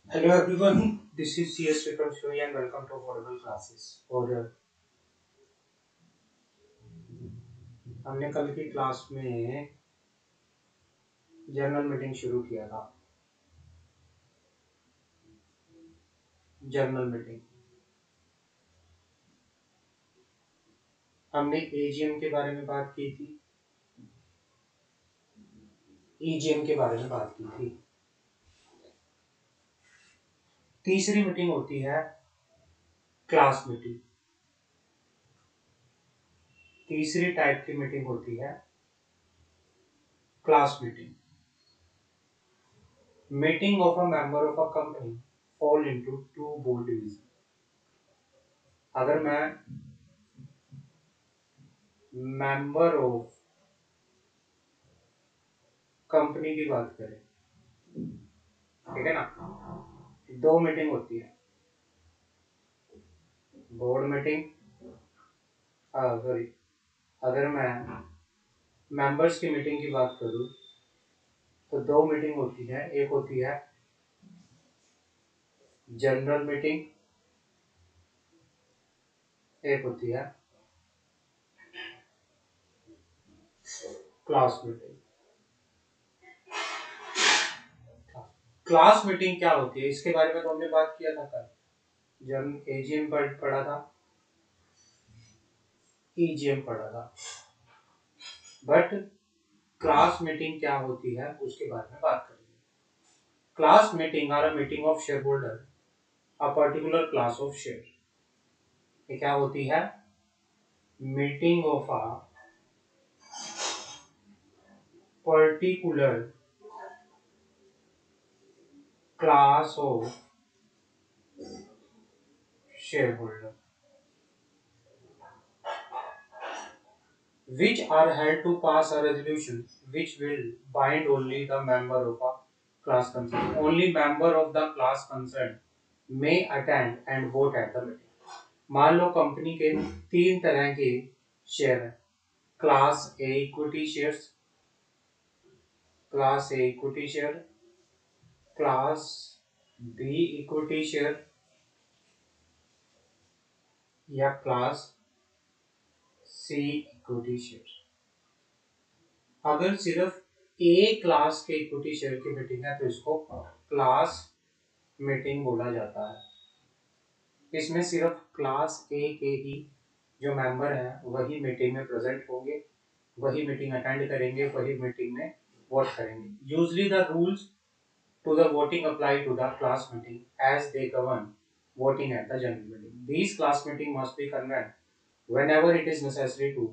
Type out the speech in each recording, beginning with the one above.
Hello everyone, this is CS Vikram Shoi and welcome to Affordable Classes। और हमने कल की क्लास में जर्नल मीटिंग शुरू किया था। जर्नल मीटिंग हमने एजीएम के बारे में बात की थी, ईजीएम के बारे में बात की थी। तीसरी मीटिंग होती है क्लास मीटिंग। तीसरी टाइप की मीटिंग होती है class meeting. Meeting of a member of a company fall into two board division. अगर मैं मेंबर ऑफ कंपनी की बात करें, ठीक है ना, दो मीटिंग होती है, बोर्ड मीटिंग। सॉरी, अगर मैं मेंबर्स की मीटिंग की बात करूं तो दो मीटिंग होती है। एक होती है जनरल मीटिंग, एक होती है क्लास मीटिंग। क्लास मीटिंग क्या होती है इसके बारे में तो हमने बात किया था कल, जब एजीएम पढ़ा था, ईजीएम पढ़ा था। बट क्लास मीटिंग क्या होती है उसके बारे में बात करेंगे। Class meeting are a meeting of share holder a particular class of share. ये क्या होती है? Meeting of a particular class of share holder which are held to pass a resolution which will bind only the member of a class concerned. Only member of the class concerned may attend and vote at the meeting. मान लो company के तीन तरह के share हैं, class A equity shares, class A equity share, class B equity share या class C equity share. अगर सिर्फ A class के इक्विटी शेयर की मीटिंग है तो इसको क्लास मीटिंग बोला जाता है। इसमें सिर्फ क्लास ए के ही जो मेंबर हैं वही मीटिंग में प्रेजेंट होंगे, वही मीटिंग अटेंड करेंगे, वही मीटिंग में वोट करेंगे। Usually the rules to the voting apply to the class meeting as they govern voting at the general meeting. These class meeting must be convened whenever it is necessary to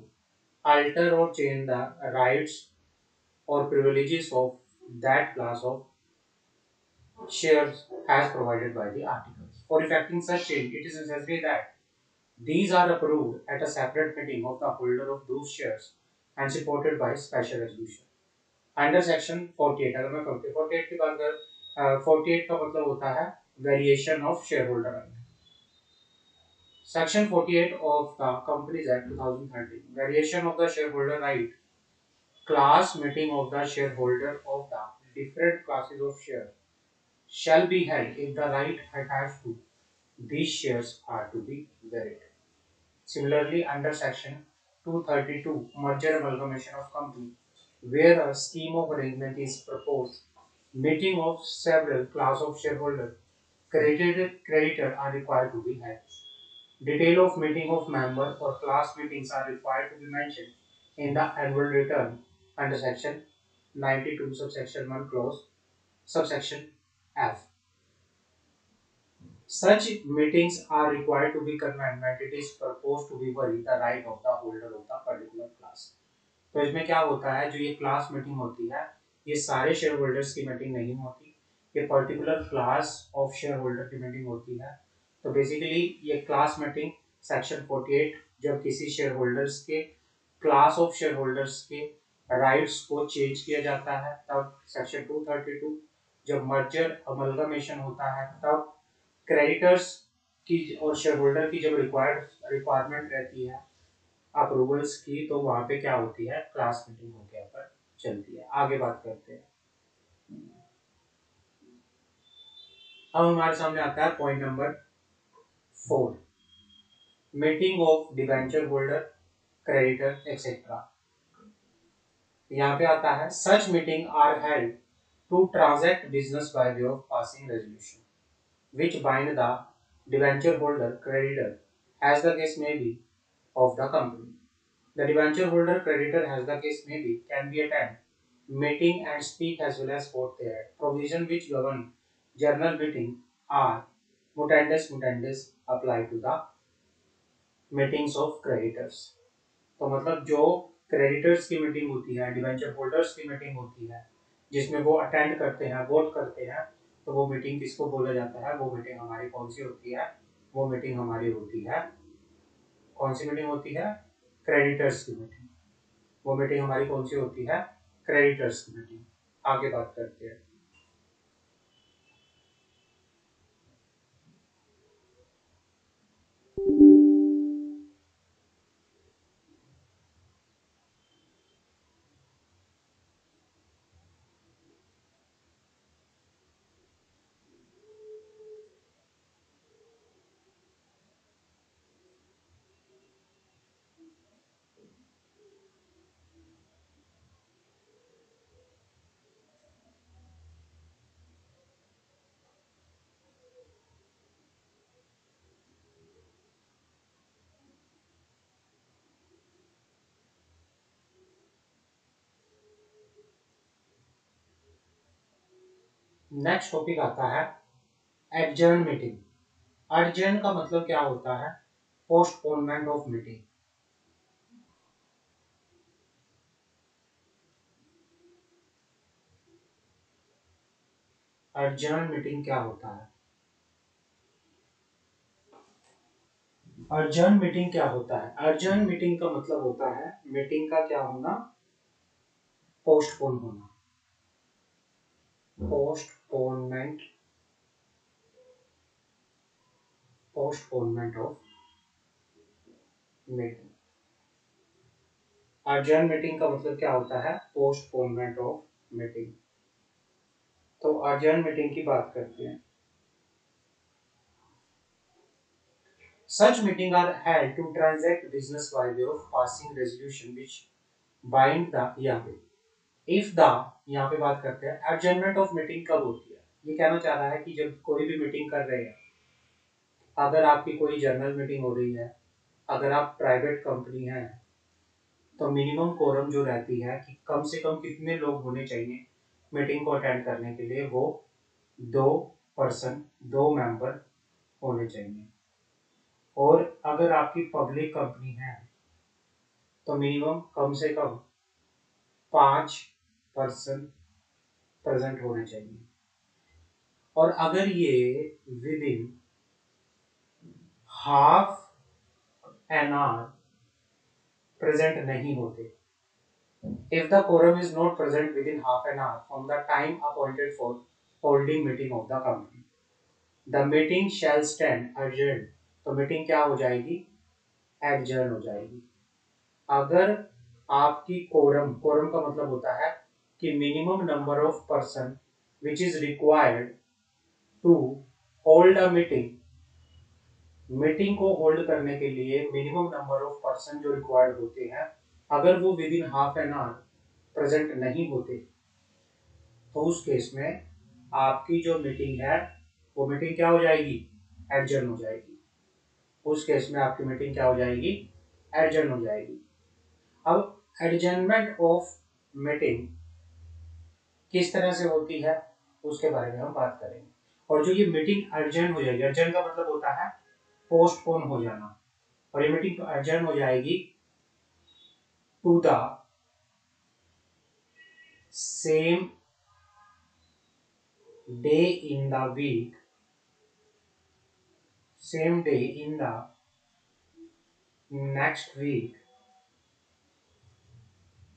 alter or change the rights or privileges of that class of shares as provided by the articles. For effecting such change, it is necessary that these are approved at a separate meeting of the holder of those shares and supported by special resolution. Under section 48, अगर मैं 48 की बात कर 48 का मतलब होता है variation of share holder right. Section 48 of the Companies Act 2013, variation of the shareholder right, class meeting of the shareholder of the different classes of share shall be held if the right attached to these shares are to be varied. Similarly, under section 232, merger amalgamation of company, where a scheme of arrangement is proposed, meeting of several class of shareholder creditor are required to be held. Detail of meeting of member or class meetings are required to be mentioned in the annual return under section 92 subsection 1 clause subsection F. Such meetings are required to be convened when it is proposed to be vary the right of the holder of the particular class. तो इसमें क्या होता है, जो ये class meeting होती है ये सारे शेयर होल्डर्स की मीटिंग नहीं होती, ये particular class of share holder की मीटिंग होती है। तो बेसिकली ये क्लास मीटिंग सेक्शन 48 जब किसी शेयर होल्डर्स के क्लास ऑफ शेयर होल्डर्स के राइट्स को चेंज किया जाता है, तब सेक्शन 232 जब मर्जर अमलगमेशन होता है, तब क्रेडिटर्स की और शेयर होल्डर की जब रिक्वायरमेंट रहती है अप्रूवल्स की, तो वहां पे क्या होती है, क्लास मीटिंग होके पर चलती है। आगे बात करते हैं। अब हमारे सामने आता है point number 4, meeting of debenture holder, creditor etcetera. यहाँ पे आता है such meeting are held to transact business by way of passing resolution which bind the debenture holder creditor as the case may be of the company. The debenture holder creditor as the case may be can be attend meeting and speak as well as vote thereat. Provision which govern journal meeting are mutandis apply to the meetings of creditors. तो मतलब जो creditors की meeting होती है, debenture holders की meeting होती है, जिसमें वो अटेंड करते हैं, वोट करते हैं, तो वो मीटिंग किसको बोला जाता है? वो मीटिंग हमारी कौन सी होती है? वो मीटिंग हमारी होती है, कौन सी मीटिंग होती है? क्रेडिटर्स की मीटिंग। वो मीटिंग हमारी कौन सी होती है? क्रेडिटर्स की मीटिंग। आगे बात करते हैं। नेक्स्ट टॉपिक आता है एडजर्न मीटिंग। एडजर्न का मतलब क्या होता है? Postponement of meeting. Adjourn meeting क्या होता है? अर्जेंट मीटिंग क्या होता है? अर्जेंट मीटिंग का मतलब होता है मीटिंग का क्या होना? पोस्टपोन होना। Postponement, postponement of meeting. Urgent meeting का मतलब क्या होता है? Postponement of meeting. तो अर्जेंट मीटिंग की बात करते हैं। Such meeting are held to transact business by way of passing resolution which bind the यहाँ पे if the यहाँ पे बात करते हैं adjournment of meeting कब होती है? ये कहना चाह रहा है कि जब कोई भी मीटिंग कर रहे हैं, अगर आपकी कोई जर्नल मीटिंग हो रही है, अगर आप प्राइवेट कंपनी है, तो मिनिमम कोरम जो रहती है कि कम से कम कितने लोग होने चाहिए मीटिंग को अटेंड करने के लिए, वो 2 पर्सन, 2 मेंबर होने चाहिए। और अगर आपकी पब्लिक कंपनी है तो मिनिमम कम से कम 5 पर्सन प्रेजेंट होने चाहिए। और अगर ये with in half an hour present नहीं होते, if the quorum is not present within half an hour from the time appointed for holding meeting of the company, the meeting shall stand adjourned। तो meeting क्या हो जाएगी? Adjourn हो जाएगी। अगर आपकी कोरम, कोरम का मतलब होता है कि minimum number of person which is required to hold a meeting, meeting को होल्ड करने के लिए मिनिमम नंबर ऑफ पर्सन जो रिक्वायर्ड होते हैं, अगर वो within half an hour present नहीं होते, तो उस केस में आपकी जो मीटिंग है वो मीटिंग क्या हो जाएगी? एडजर्न हो जाएगी। उस केस में आपकी मीटिंग क्या हो जाएगी? एडजर्न हो जाएगी। अब एडजर्नमेंट ऑफ मीटिंग किस तरह से होती है उसके बारे में हम बात करेंगे। और जो ये मीटिंग एडजर्न हो जाएगी, एडजर्न का मतलब होता है पोस्टपोन हो जाना, और ये मीटिंग तो एडजर्न हो जाएगी to the same day in the week, same day in the next week,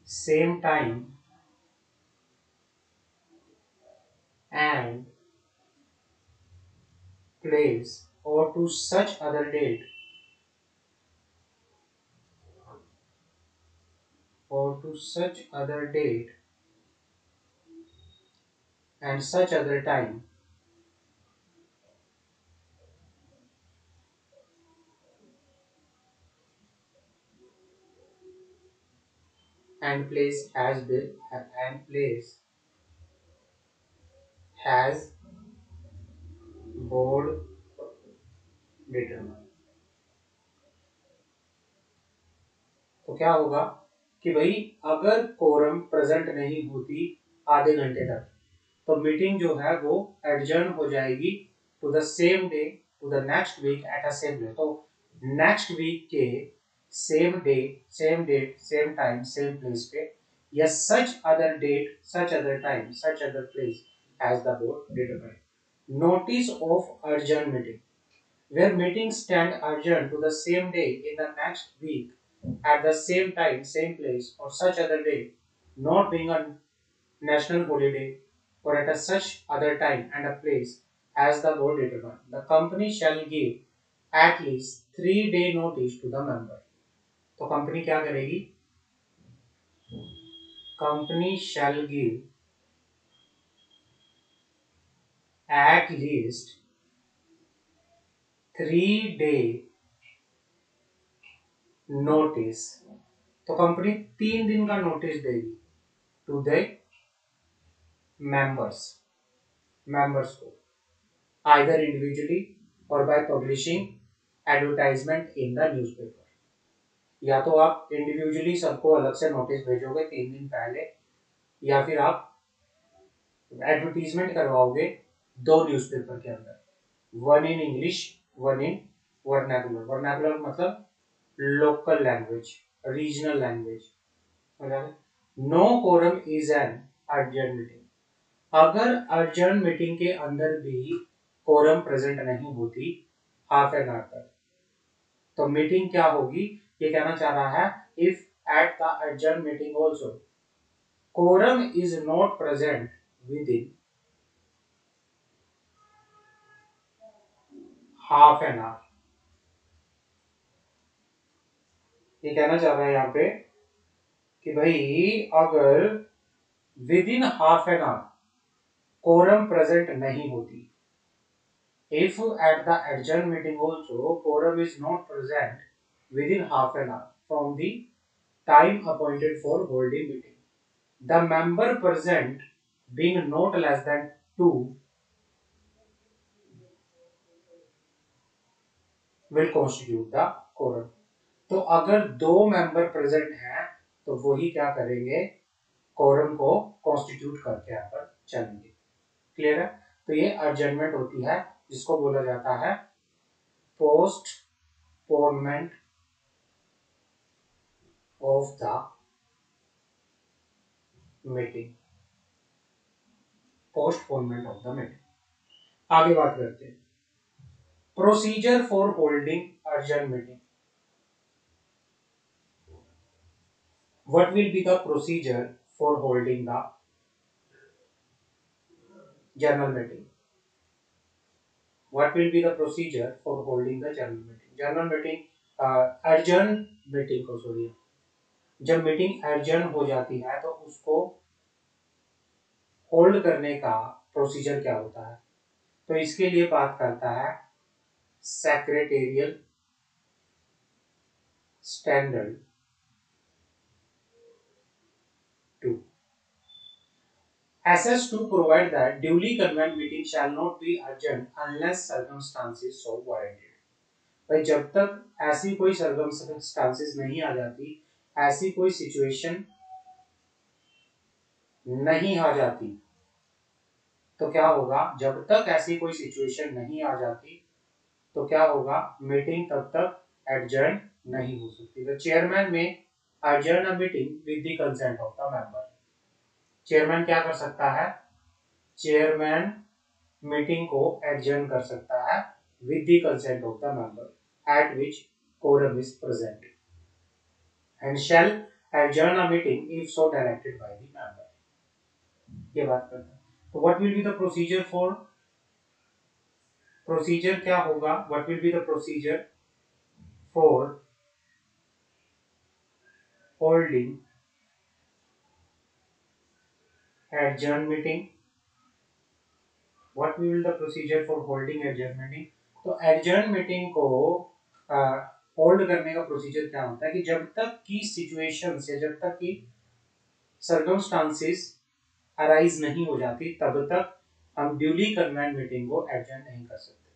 same time and place, or to such other date, or to such other date and such other time and place has board determined। तो क्या होगा कि भाई अगर quorum present नहीं होती आधे घंटे तक, तो मीटिंग जो है वो एडजर्न हो जाएगी to the same day, to the next week at a same day. तो नेक्स्ट वीक के same day, same date, same time, same place पे, या such other date, such other time, such other place as the board determine. Notice of urgent meeting, where meetings stand adjourned to the same day in the next week at the same time, same place, or such other day, not being a national holiday, or at a such other time and a place as the board determine. The company shall give at least 3-day notice to the member. तो company क्या करेगी? Company shall give at least 3-day notice। तो company 3 दिन का notice देगी to the members को, either individually और by publishing advertisement in the newspaper. या तो आप इंडिविजुअली सबको अलग से नोटिस भेजोगे 3 दिन पहले, या फिर आप एडवर्टीजमेंट करवाओगे 2 न्यूज़पेपर के अंदर, one in English, one in vernacular. Vernacular मतलब local language, regional language. No quorum is an urgent meeting. अगर अर्जेंट मीटिंग के अंदर भी कोरम प्रेजेंट नहीं होती हाफ एन आवर तक, तो मीटिंग क्या होगी? ये कहना चाह रहा है if at the urgent meeting also quorum is not present within half an hour. ये कहना चाह रहा है यहाँ पे कि भाई अगर within half an hour quorum present नहीं होती, if at the adjourned meeting also quorum is not present within half an hour from the time appointed for holding meeting, the member present being not less than 2 will constitute the quorum। तो अगर 2 member present हैं तो वही क्या करेंगे? Quorum को constitute करके यहाँ पर चलेंगे। क्लियर है? तो ये अर्जेंटमेंट होती है जिसको बोला जाता है postponement of the meeting. Postponement of the meeting. आगे बात करते हैं procedure for holding urgent meeting. What will be the procedure for holding the general meeting? What will be the procedure for holding the general meeting? General meeting urgent meeting को, sorry, जब meeting urgent हो जाती है तो उसको hold करने का procedure क्या होता है? तो इसके लिए बात करता है secretarial standard 2। SS2 provide that duly convened meeting shall not be adjourned unless circumstances so warranted। भाई जब तक ऐसी कोई सर्कमस्टांसेस नहीं आ जाती, ऐसी कोई सिचुएशन नहीं आ जाती, तो क्या होगा? जब तक ऐसी कोई सिचुएशन नहीं आ जाती तो क्या होगा? मीटिंग तब तक एडजर्न नहीं हो सकती। द चेयरमैन में adjourn a meeting with the consent of the member. Chairman क्या कर सकता है? चेयरमैन मीटिंग को एडजर्न कर सकता है with the consent of the member at which quorum is present, and shall adjourn a meeting if so directed by the member. ये बात करता है। तो what will be the procedure for, procedure क्या होगा? What will be the procedure for holding adjourned meeting? What will the procedure for holding adjourned meeting? तो adjourned meeting को hold करने का प्रोसीजर क्या होता है कि जब तक की सिचुएशन से, जब तक की सर्कमस्टांसिस अराइज नहीं हो जाती तब तक हम ड्यूली कन्वेंट मीटिंग को एडजर्न नहीं कर सकते।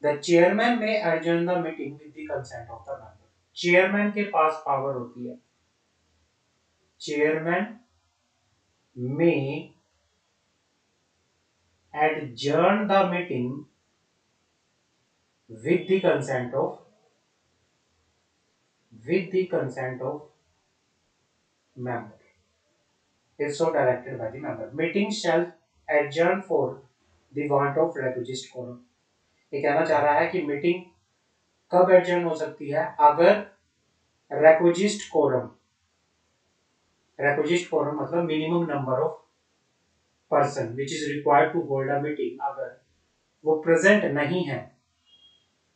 द चेयरमैन में adjourn the meeting with the consent of the member. Chairman के पास पावर होती है, चेयरमैन में adjourn the meeting with the consent of member if so directed by the member. Meeting shall adjourn for the want of requisite quorum. ये कहना चाह रहा है कि मीटिंग कब एडजर्न हो सकती है अगर requisite quorum मतलब minimum number of person which is required to hold a meeting, अगर वो प्रेजेंट नहीं है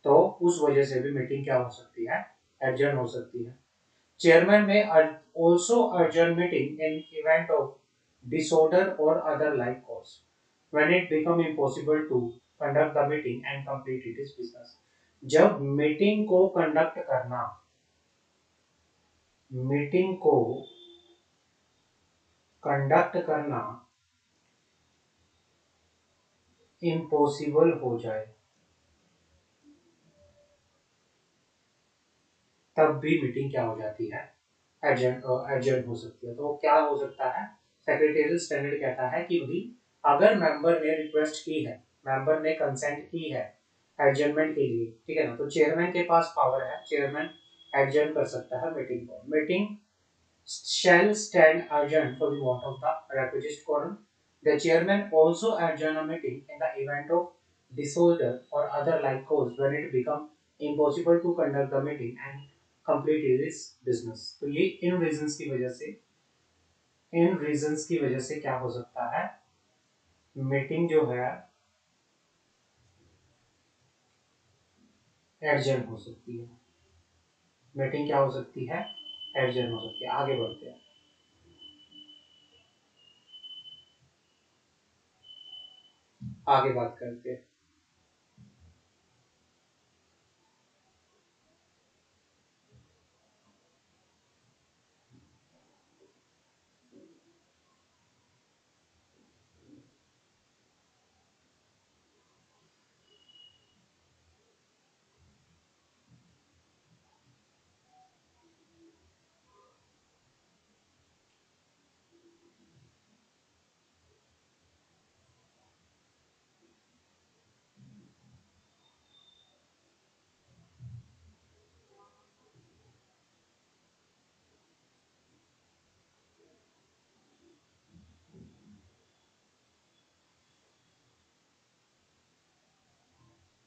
तो उस वजह से भी मीटिंग क्या हो सकती है, एडजर्न हो सकती है। चेयरमैन में also adjourn meeting in event of disorder or other like cause when it become impossible to conduct the meeting and complete its business। जब मीटिंग को कंडक्ट करना इम्पॉसिबल हो जाए तब भी मीटिंग क्या हो जाती है, एडजर्न हो सकती है। तो क्या हो सकता है, सेक्रेटेरियल स्टैंडर्ड कहता है कि भाई अगर मेंबर ने रिक्वेस्ट की है, मेंबर ने कंसेंट की है एडजर्नमेंट के लिए, ठीक है ना, तो चेयरमैन के पास पावर है, चेयरमैन एडजर्न कर सकता है मीटिंग को। Meeting shall stand adjourned for the want of the requisite quorum. The chairman also adjourn a meeting in the event of disorder or other like cause when it become impossible to conduct the meeting and complete its business। तो ये इन reasons की वजह से क्या हो सकता है, meeting जो है एडजर्न हो सकती है, मीटिंग क्या हो सकती है, एडजर्न हो सकती है। आगे बढ़ते हैं, आगे बात करते हैं।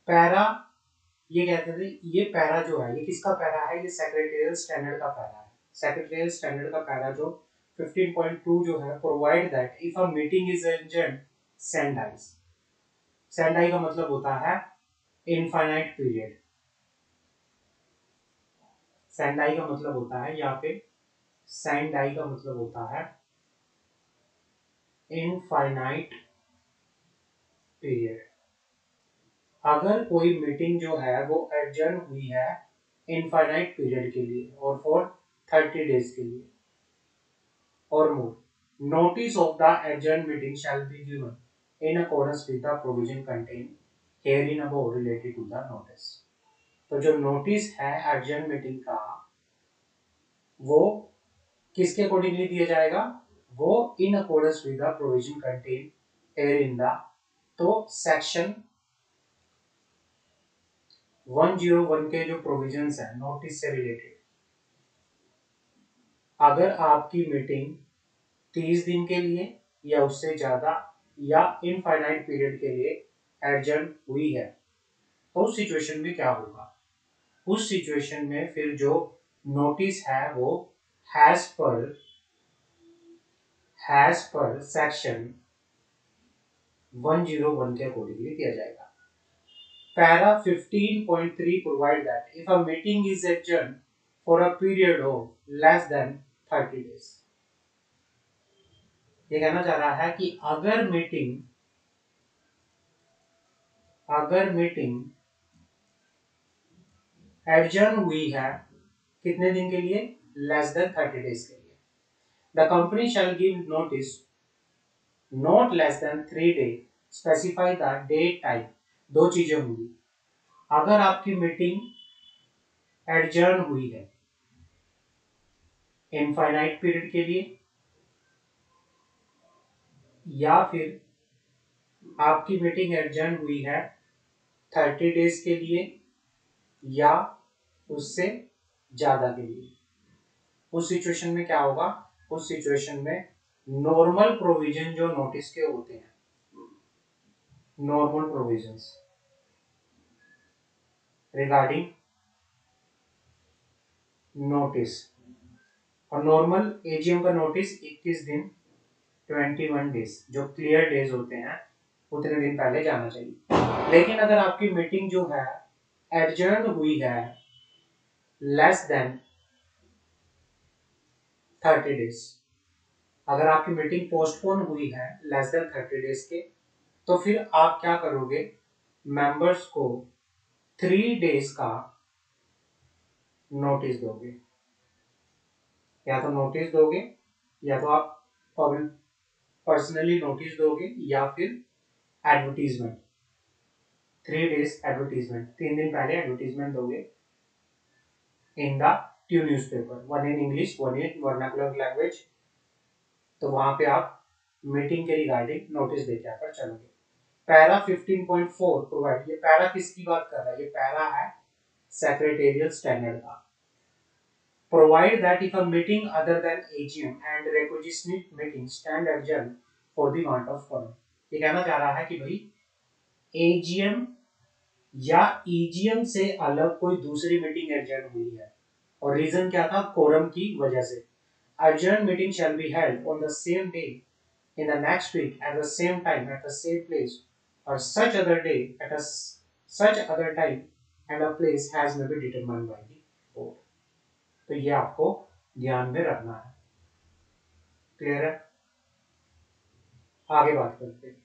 पैरा, ये कहते थे, ये पैरा जो है ये किसका पैरा है, ये सेक्रेटेरियल स्टैंडर्ड का पैरा है। सेक्रेटेरियल स्टैंडर्ड का पैरा जो 15.2 जो है, provide that if a meeting is adjourned sine die. Sine die का मतलब होता है इनफाइनाइट पीरियड, सैंडाई का मतलब होता है यहाँ पे, सैंडाई का मतलब होता है इनफाइनाइट पीरियड। अगर कोई मीटिंग जो है वो एडजर्न हुई है इनफाइनाइट पीरियड के लिए और फॉर 30 डेज के लिए और मोर, notice of the adjourned meeting shall be given in accordance with the provision contained herein above related to the notice। तो जो नोटिस है एडजर्न मीटिंग का वो किसके अकॉर्डिंगली दिया जाएगा, वो in accordance with the provision contain herein the. तो सेक्शन 101 के जो प्रोविजंस है नोटिस से रिलेटेड, अगर आपकी मीटिंग 30 दिन के लिए या उससे ज्यादा या इनफाइनाइट पीरियड के लिए एडजर्न हुई है तो उस सिचुएशन में क्या होगा, उस सिचुएशन में फिर जो नोटिस है वो हैज पर सेक्शन 101 के अकॉर्डिंगली दिया जाएगा। Para 15.3 provide that if a meeting is adjourned for a period of less than 30 days, ये कहना चाह रहा है कि अगर मीटिंग एडजर्न हुई है कितने दिन के लिए, लेस देन 30 डेज के लिए, the company shall give notice not less than 3 days, specify the date time. दो चीजें होंगी, अगर आपकी मीटिंग एडजर्न हुई है इनफाइनाइट पीरियड के लिए, या फिर आपकी मीटिंग एडजर्न हुई है 30 days के लिए, या उससे ज्यादा के लिए, उस सिचुएशन में क्या होगा? उस सिचुएशन में नॉर्मल प्रोविजन जो नोटिस के होते हैं, नॉर्मल प्रोविजंस रिगार्डिंग नोटिस, और नॉर्मल एजीएम का नोटिस 21 दिन 21 डेज जो क्लियर डेज होते हैं उतने दिन पहले जाना चाहिए। लेकिन अगर आपकी मीटिंग जो है एडजर्न हुई है लेस देन 30 days, अगर आपकी मीटिंग पोस्टपोन हुई है लेस देन 30 days के, तो फिर आप क्या करोगे? मेंबर्स को 3 days का नोटिस दोगे, या तो नोटिस दोगे, या तो आप पर्सनली नोटिस दोगे, या फिर एडवर्टीजमेंट, 3 days एडवर्टीजमेंट, 3 दिन पहले एडवर्टीजमेंट दोगे in the two newspaper, one in English one in vernacular language. तो वहां पे आप मीटिंग के रिगार्डिंग नोटिस देके आकर चलोगे। पैरा 15.4 प्रोवाइड, ये पैरा किसकी बात कर रहा है? ये पैरा है सेक्रेटेरियल स्टैंडर्ड का। Provide that if a meeting other than AGM and requisite meeting stand adjourned for the want of quorum, ये कहना चाह रहा है कि भाई AGM या EGM से अलग कोई दूसरी मीटिंग एडजर्न हुई है, और रीजन क्या था? कोरम की वजह से। Adjourned meeting shall be held on the same day in the next week at the same time at the same place, or such other day at such other time and a place as may be determined by the board। तो ये आपको ध्यान में रखना है। Clear है? आगे बात करते हैं।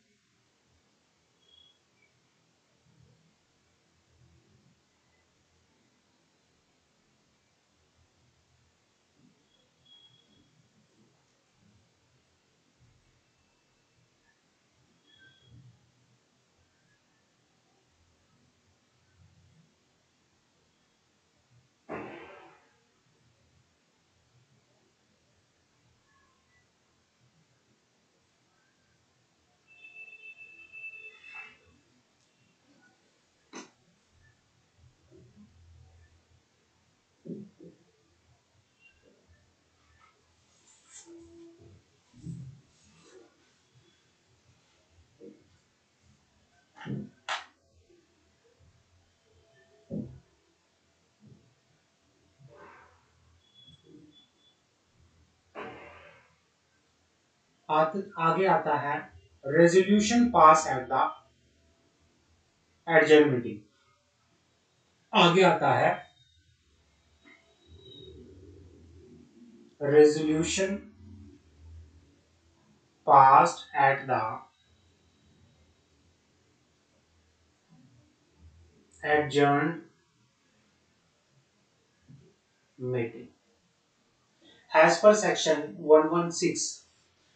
आगे आता है resolution pass at the adjourn meeting. आगे आता है resolution passed at the adjourn meeting as per section 116,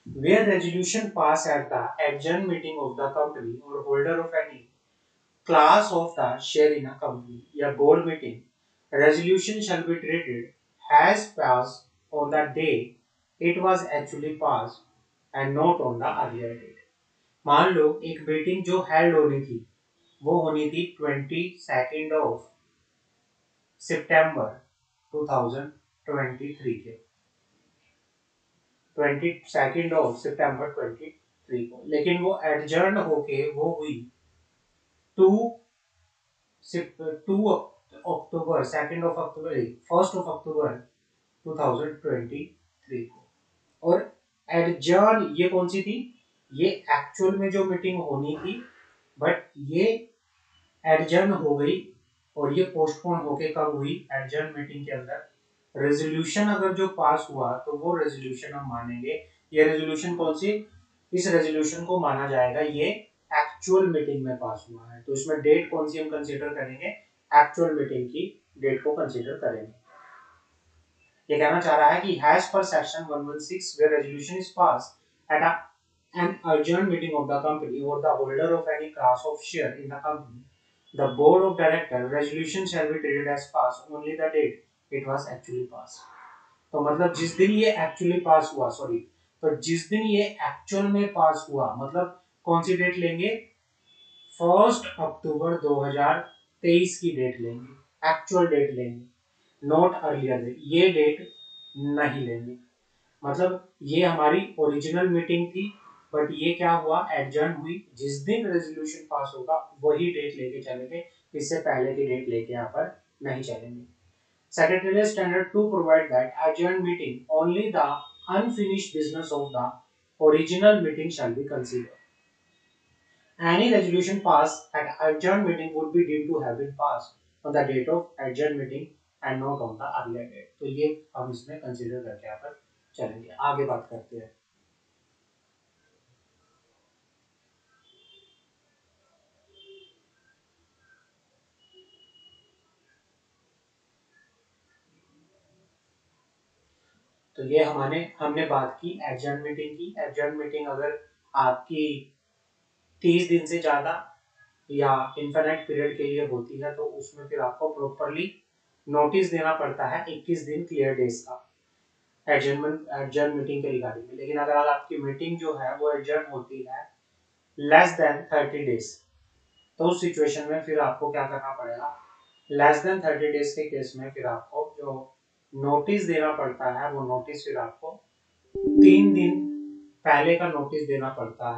where resolution passed at the adjourned meeting of the company or holder of any class of the share in a company या board meeting, resolution shall be treated as passed on the day it was actually passed and not on the earlier date। मान लो एक meeting जो held होनी थी वो होनी थी 22 सितंबर 2023 के, 22 सितंबर 2023 को, लेकिन वो एडजर्न होके वो हुई 2 अक्टूबर 1 अक्टूबर 2023 को। और एडजर्न ये कौन सी थी? ये एक्चुअल में जो मीटिंग होनी थी, बट ये एडजर्न हो गई, और ये पोस्टपोन होके कब हुई? एडजर्न मीटिंग के अंदर। रेजोल्यूशन अगर जो पास हुआ तो वो रेजोल्यूशन हम मानेंगे। ये रेजोल्यूशन कौन सी? इस रेजोल्यूशन को माना जाएगा ये एक्चुअल मीटिंग में पास हुआ है। तो इसमें डेट कौन सी हम कंसीडर करेंगे? एक्चुअल मीटिंग की डेट को कंसीडर करेंगे। ये कहना चाह रहा है कि हैज पर section 116 where resolution is passed at an urgent meeting of the company or the holder of any class of share in the company, the board of director resolution shall be treated as passed only the date it was actually passed. तो मतलब जिस दिन ये actually पास हुआ, sorry, तो जिस दिन ये एक्चुअल में पास हुआ, मतलब कौन सी डेट लेंगे, 1 अक्टूबर 2023 की डेट लेंगे, एक्चुअल डेट लेंगे, नॉट अर्लियर डेट, ये डेट नहीं लेंगे। मतलब ये हमारी ओरिजिनल मीटिंग थी, बट ये क्या हुआ, एडजर्न हुई, जिस दिन रेजोल्यूशन पास होगा वही डेट लेके चलेंगे, इससे पहले की डेट लेके यहाँ पर नहीं चलेंगे। Secretarial standard to provide that adjourned meeting only the unfinished business of the original meeting shall be considered. Any resolution passed at adjourned meeting would be deemed to have been passed on the date of adjourned meeting and not on the earlier date. तो ये हम इसमें consider करके यहाँ पर चलेंगे, आगे बात करते हैं। तो ये हमने बात की एडजर्न मीटिंग की। एडजर्न मीटिंग अगर आपकी 30 दिन से ज्यादा या इनफाइनाइट पीरियड के लिए होती है तो उसमें फिर आपको प्रॉपरली नोटिस देना पड़ता है 21 दिन क्लियर डेज का एडजर्न मीटिंग के रिगार्डिंग में। लेकिन अगर आपकी मीटिंग जो है वो एडजर्न होती है लेस देन 30 डेज, तो उस सिचुएशन में फिर आपको क्या करना पड़ेगा, लेस देन 30 डेज के केस में फिर आपको जो नोटिस देना पड़ता है वो नोटिस फिर आपको 3 दिन पहले का नोटिस देना पड़ता है।